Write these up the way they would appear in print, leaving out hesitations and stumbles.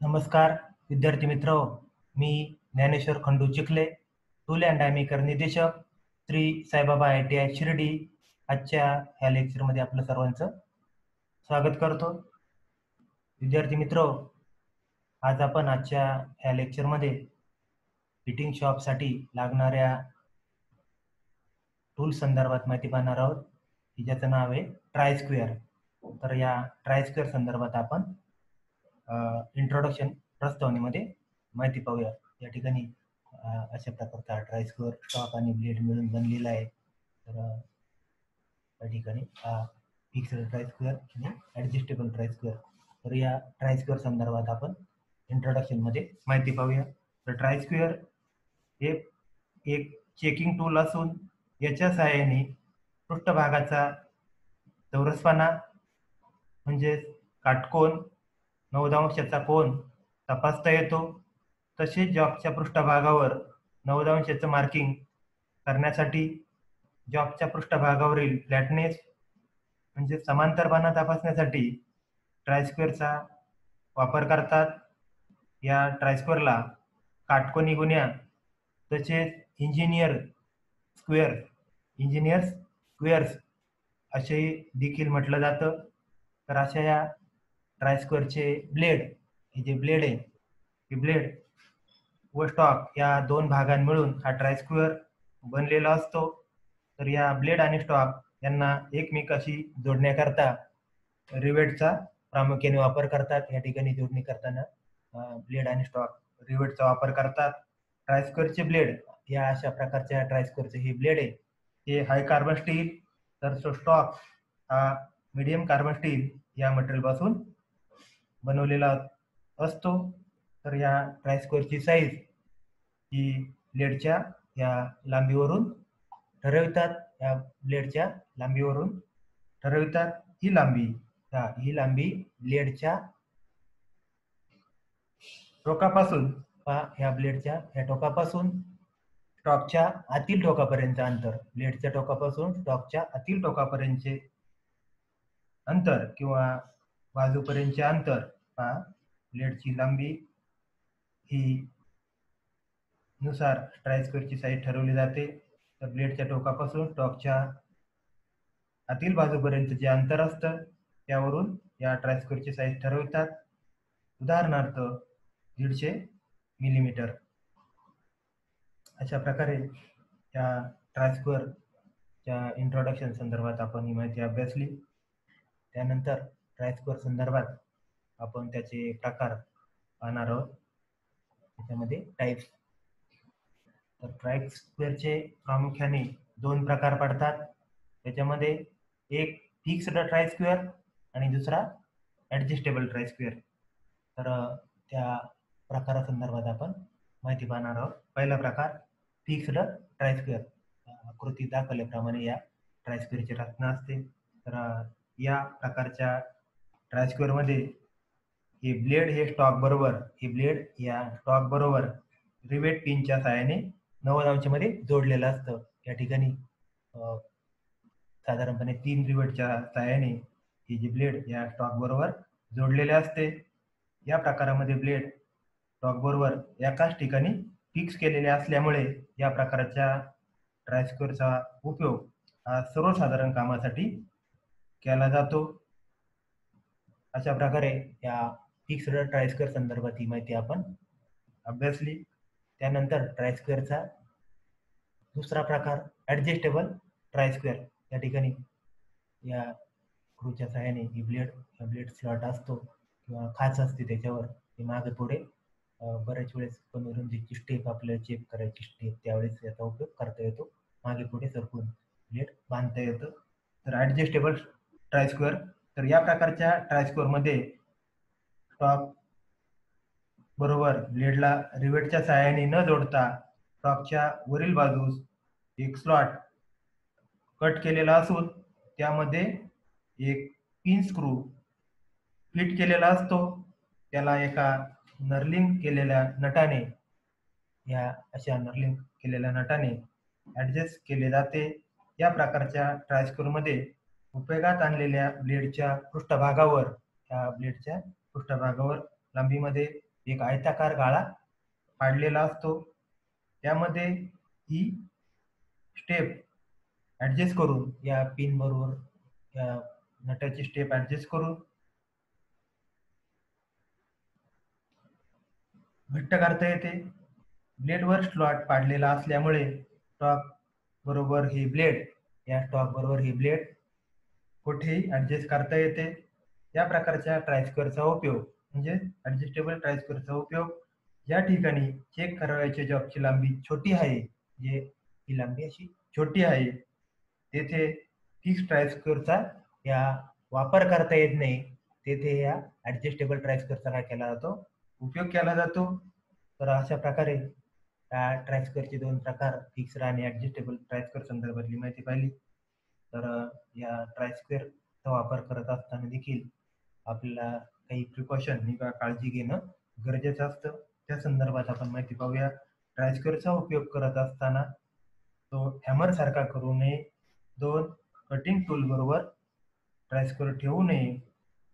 नमस्कार विद्यार्थी मित्र, मी Dnyaneshwar Khandu Chikhale, tool and die maker निर्देशक श्री साईबाबा ITI शिर्डी. आजच्या ह्या लेक्चरमध्ये आपलं सर्वांचं स्वागत करतो. विद्यार्थी मित्र, आज आपण आजच्या ह्या लेक्चरमध्ये फिटिंग शॉपसाठी लागणाऱ्या टूल संदर्भात माहिती पाहणार आहोत, की ज्याचं नाव आहे ट्राय स्क्वेअर. तर या ट्राय स्क्वेअर संदर्भात आपण इंट्रोडक्शन प्रस्तावनेमध्ये माहिती पाहूया. या ठिकाणी अशा प्रकारचा ट्राय स्क्वेअर स्टॉक आणि ब्लेड मिळून बनलेला आहे. तर या ठिकाणी हा फिक्स्ड ट्राय स्क्वेअर आणि ॲडजस्टेबल ट्राय स्क्वेअर. तर या ट्राय स्क्वेअर संदर्भात आपण इंट्रोडक्शनमध्ये माहिती पाहूया. तर ट्राय स्क्वेअर हे एक चेकिंग टूल असून याच्या सहाय्याने पृष्ठभागाचा चौरसपणा म्हणजे काटकोन 90° कोन तपासता येतो. तसेच जॉबच्या पृष्ठभागावर 90° मार्किंग करण्यासाठी जॉबच्या पृष्ठभागावरील फ्लॅटनेस म्हणजे समांतरपणा तपासण्यासाठी ट्रायस्क्वेअरचा वापर करतात. या ट्रायस्क्वेअरला काटकोनी गुन्ह्या तसेच इंजिनियर्स स्क्वेअर्स असे देखील म्हटलं जातं. तर अशा या ट्रायस्क्वेअरचे ब्लेड, हे जे ब्लेड आहे, हे ब्लेड व स्टॉक या दोन भागां मिळून हा ट्रायस्क्वेअर बनलेला असतो. तर या ब्लेड आणि स्टॉक यांना एकमेकाशी जोडण्याकरता रिवेटचा प्रामुख्याने वापर करतात. या ठिकाणी जोडणी करताना ब्लेड आणि स्टॉक रिवेटचा वापर करतात. ट्रायस्क्वेअरचे ब्लेड या अशा प्रकारच्या ट्रायस्क्वेअरचे हे ब्लेड आहे ते हाय कार्बन स्टील, तर स्टॉक हा मीडियम कार्बन स्टील या मटेरियल पासून बनवलेला असतो. तर या ट्रायस्क्वेअरची साईज ही ब्लेडच्या या लांबीवरून ठरवितात. या ब्लेडच्या लांबीवरून ठरवितात. ही लांबी ब्लेडच्या टोकापासून या ब्लेडच्या या टोकापासून स्टॉकच्या आतील टोकापर्यंत अंतर, ब्लेडच्या टोकापासून स्टॉकच्या आतील टोकापर्यंतचे अंतर किंवा बाजूपर्यंतचे अंतर ब्लेडची लांबी ही नुसार ट्रायस्क्वेअरची साईज ठरवली जाते. तर ब्लेडच्या टोकापासून स्टॉकच्या आतील बाजूपर्यंत जे अंतर असतं त्यावरून या ट्रायस्क्वेअरची साईज ठरवतात. उदाहरणार्थ 150 मिलीमीटर. अशा प्रकारे या ट्रायस्क्वेअरच्या इंट्रोडक्शन संदर्भात आपण ही माहिती अभ्यासली. त्यानंतर ट्रायस्क्वेअर संदर्भात आपण त्याचे प्रकार पाहणार आहोत. त्याच्यामध्ये टाईप्स. तर ट्रायस्क्वेअरचे प्रामुख्याने दोन प्रकार पडतात. त्याच्यामध्ये एक फिक्स्ड ट्रायस्क्वेअर आणि दुसरा ॲडजस्टेबल ट्रायस्क्वेअर. तर त्या प्रकारासंदर्भात आपण माहिती पाहणार आहोत. पहिला प्रकार फिक्स्ड ट्रायस्क्वेअर. आकृती दाखवल्याप्रमाणे या ट्रायस्क्वेअरची रचना असते. तर या प्रकारच्या ट्रायस्क्वेअरमध्ये हे ब्लेड या स्टॉक बरोबर रिवेट पिनच्या सहाय्याने 90° मध्ये जोडलेलं असतं. या ठिकाणी साधारणपणे 3 रिवेटच्या सहाय्याने हे जे ब्लेड या स्टॉक बरोबर जोडलेले असते. या प्रकारामध्ये ब्लेड स्टॉक बरोबर एकाच ठिकाणी फिक्स केलेले असल्यामुळे या प्रकारच्या ट्रायस्क्वेअरचा उपयोग हा सर्वसाधारण कामासाठी केला जातो. अशा प्रकारे या फिक्स्ड ट्रायस्क्वेअर संदर्भात ही माहिती आपण अभ्यासली. त्यानंतर ट्रायस्क्वेअरचा दुसरा प्रकार ॲडजस्टेबल ट्रायस्क्वेअर. या ठिकाणी या स्क्रूच्या सहाय्याने ही ब्लेड स्लॉट असतो किंवा खाच असते त्याच्यावर, ते मागे पुढे बऱ्याच वेळेस कमी रुंदीची स्टेप आपल्याला चेक करायची स्टेप, त्यावेळेस याचा उपयोग करता येतो. मागे पुढे सरकून ब्लेड बांधता येतं. तर ॲडजस्टेबल ट्रायस्क्वेअर. तर या प्रकारच्या ट्रायस्क्वेअरमध्ये स्टॉक बरोबर ब्लेडला रिवेटच्या सहाय्याने न जोडता स्टॉकच्या वरील बाजूस एक स्लॉट कट केलेला असून त्यामध्ये एक पिन स्क्रू फिट केलेला असतो. त्याला एका नर्लिंग केलेल्या नटाने ॲडजस्ट केले जाते. या प्रकारच्या ट्रायस्क्वेअरमध्ये उपयोगात आणलेल्या ब्लेडच्या पृष्ठभागावर लांबीमध्ये एक आयताकार गाळा पाडलेला असतो. त्यामध्ये ही स्टेप ऍडजस्ट करून या पिन बरोबर या नटाची स्टेप ऍडजस्ट करून घट्ट करता येते. ब्लेडवर स्लॉट पाडलेला असल्यामुळे स्टॉक बरोबर ही ब्लेड या स्टॉक बरोबर ही ब्लेड कुठेही ऍडजस्ट करता येते. या प्रकारच्या ट्रायस्क्वेअरचा उपयोग म्हणजे ऍडजस्टेबल ट्रायस्क्वेअरचा उपयोग या ठिकाणी चेक करायच्या जॉबची लांबी छोटी आहे, जे ही लांबी अशी छोटी आहे, तेथे फिक्स ट्रायस्क्वेअरचा या वापर करता येत नाही, तेथे या ऍडजस्टेबल ट्रायस्क्वेअरचा काय केला जातो, उपयोग केला जातो. तर अशा प्रकारे या ट्रायस्क्वेअरचे दोन प्रकार, फिक्स्ड आणि ऍडजस्टेबल ट्रायस्क्वेअर संदर्भातली माहिती पाहिली. तर या ट्रायस्क्वेअरचा वापर करत असताना देखील आपल्याला काही प्रिकॉशन किंवा काळजी घेणं गरजेचं असतं. त्या संदर्भात आपण माहिती पाहूया. ट्रायस्क्वेअरचा उपयोग करत असताना तो हॅमर सारखा करू नये. 2 कटिंग टूल बरोबर ट्रायस्क्वेअर ठेवू नये.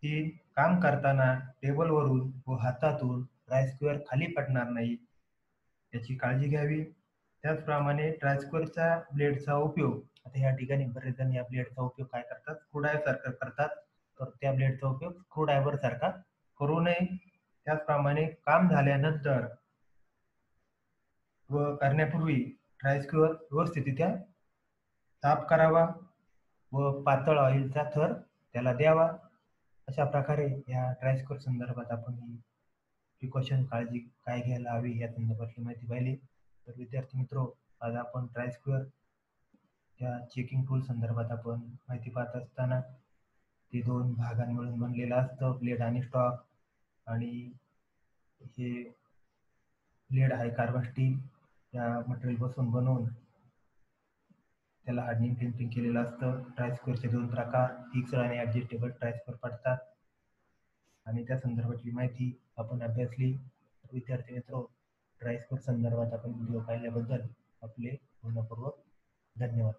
3 काम करताना टेबलवरून व हातातून ट्रायस्क्वेअर खाली पडणार नाही, याची काळजी घ्यावी. त्याचप्रमाणे ट्रायस्क्वेअरच्या ब्लेडचा उपयोग, आता या ठिकाणी बरेच जण या ब्लेडचा उपयोग काय करतात, स्क्रूड्रायव्हर सारखा करतात. तर त्या ब्लेडचा उपयोग स्क्रूड्रायव्हर सारखा करू नये. त्याचप्रमाणे काम झाल्यानंतर व करण्यापूर्वी ट्रायस्क्वेअर व्यवस्थितरित्या साफ करावा व पातळ ऑइलचा थर त्याला द्यावा. अशा प्रकारे या ट्रायस्क्वेअर संदर्भात आपण ही प्रिकॉशन काळजी काय घ्यायला हवी या संदर्भातली माहिती पाहिली. तर विद्यार्थी मित्रो, आज आपण ट्रायस्क्वेअर या चेकिंग टूल संदर्भात आपण माहिती पाहत असताना ते 2 भागांमिळून बनलेलं असतं, ब्लेड आणि स्टॉक. आणि हे ब्लेड आहे कार्बन स्टील या मटेरियलपासून बनवून त्याला हार्डनिंग प्रिंटिंग केलेलं असतं. ट्रायस्क्वेअरचे 2 प्रकार, फिक्स्ड आणि ऍडजस्टेबल ट्रायस्क्वेअर पडतात आणि त्या संदर्भातली माहिती आपण अभ्यासली. विद्यार्थी मित्रो, ट्रायस्क्वेअर संदर्भात आपण व्हिडिओ पाहिल्याबद्दल आपले मनःपूर्वक धन्यवाद.